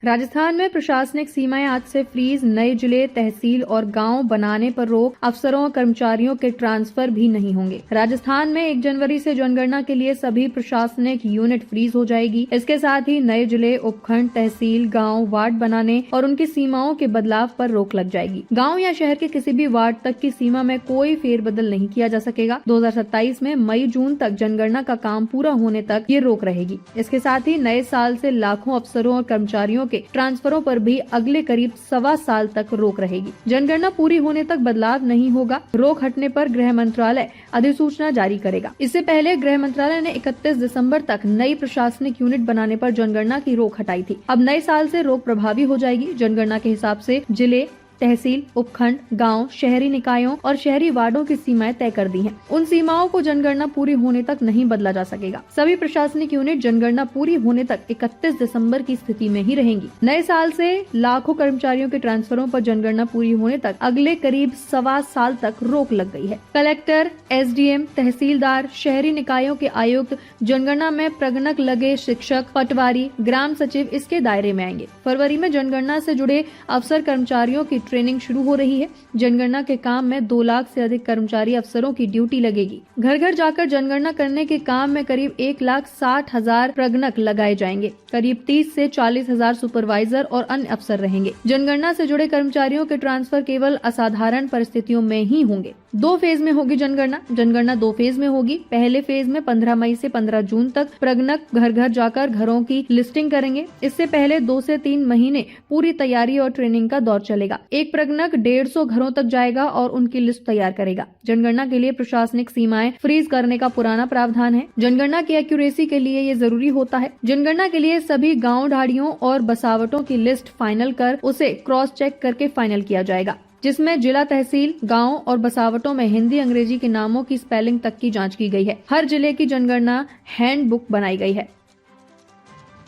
राजस्थान में प्रशासनिक सीमाएं आज से फ्रीज, नए जिले, तहसील और गांव बनाने पर रोक, अफसरों और कर्मचारियों के ट्रांसफर भी नहीं होंगे। राजस्थान में 1 जनवरी से जनगणना के लिए सभी प्रशासनिक यूनिट फ्रीज हो जाएगी। इसके साथ ही नए जिले, उपखंड, तहसील, गांव, वार्ड बनाने और उनकी सीमाओं के बदलाव पर रोक लग जाएगी। गाँव या शहर के किसी भी वार्ड तक की सीमा में कोई फेरबदल नहीं किया जा सकेगा। 2027 में मई-जून तक जनगणना का काम पूरा होने तक ये रोक रहेगी। इसके साथ ही नए साल से लाखों अफसरों और कर्मचारियों के ट्रांसफरों पर भी अगले करीब 1.25 साल तक रोक रहेगी। जनगणना पूरी होने तक बदलाव नहीं होगा। रोक हटने पर गृह मंत्रालय अधिसूचना जारी करेगा। इससे पहले गृह मंत्रालय ने 31 दिसंबर तक नई प्रशासनिक यूनिट बनाने पर जनगणना की रोक हटाई थी। अब नए साल से रोक प्रभावी हो जाएगी। जनगणना के हिसाब से जिले, तहसील, उपखंड, गांव, शहरी निकायों और शहरी वार्डों की सीमाएं तय कर दी हैं। उन सीमाओं को जनगणना पूरी होने तक नहीं बदला जा सकेगा। सभी प्रशासनिक यूनिट जनगणना पूरी होने तक 31 दिसंबर की स्थिति में ही रहेंगी। नए साल से लाखों कर्मचारियों के ट्रांसफरों पर जनगणना पूरी होने तक अगले करीब 1.25 साल तक रोक लग गई है। कलेक्टर, एसडीएम, तहसीलदार, शहरी निकायों के आयुक्त, जनगणना में प्रगणक लगे शिक्षक, पटवारी, ग्राम सचिव इसके दायरे में आएंगे। फरवरी में जनगणना से जुड़े अफसर कर्मचारियों की ट्रेनिंग शुरू हो रही है। जनगणना के काम में 2 लाख से अधिक कर्मचारी अफसरों की ड्यूटी लगेगी। घर घर जाकर जनगणना करने के काम में करीब 1,60,000 प्रगणक लगाए जाएंगे। करीब 30 से 40,000 सुपरवाइजर और अन्य अफसर रहेंगे। जनगणना से जुड़े कर्मचारियों के ट्रांसफर केवल असाधारण परिस्थितियों में ही होंगे। 2 फेज में होगी जनगणना। जनगणना 2 फेज में होगी। पहले फेज में 15 मई से 15 जून तक प्रगणक घर घर जाकर घरों की लिस्टिंग करेंगे। इससे पहले 2 से 3 महीने पूरी तैयारी और ट्रेनिंग का दौर चलेगा। एक प्रगणक 150 घरों तक जाएगा और उनकी लिस्ट तैयार करेगा। जनगणना के लिए प्रशासनिक सीमाएं फ्रीज करने का पुराना प्रावधान है। जनगणना की एक्यूरेसी के लिए ये जरूरी होता है। जनगणना के लिए सभी गाँव ढाड़ियों और बसावटों की लिस्ट फाइनल कर उसे क्रॉस चेक करके फाइनल किया जाएगा, जिसमें जिला, तहसील, गांव और बसावटों में हिंदी, अंग्रेजी के नामों की स्पेलिंग तक की जांच की गई है। हर जिले की जनगणना हैंडबुक बनाई गई है।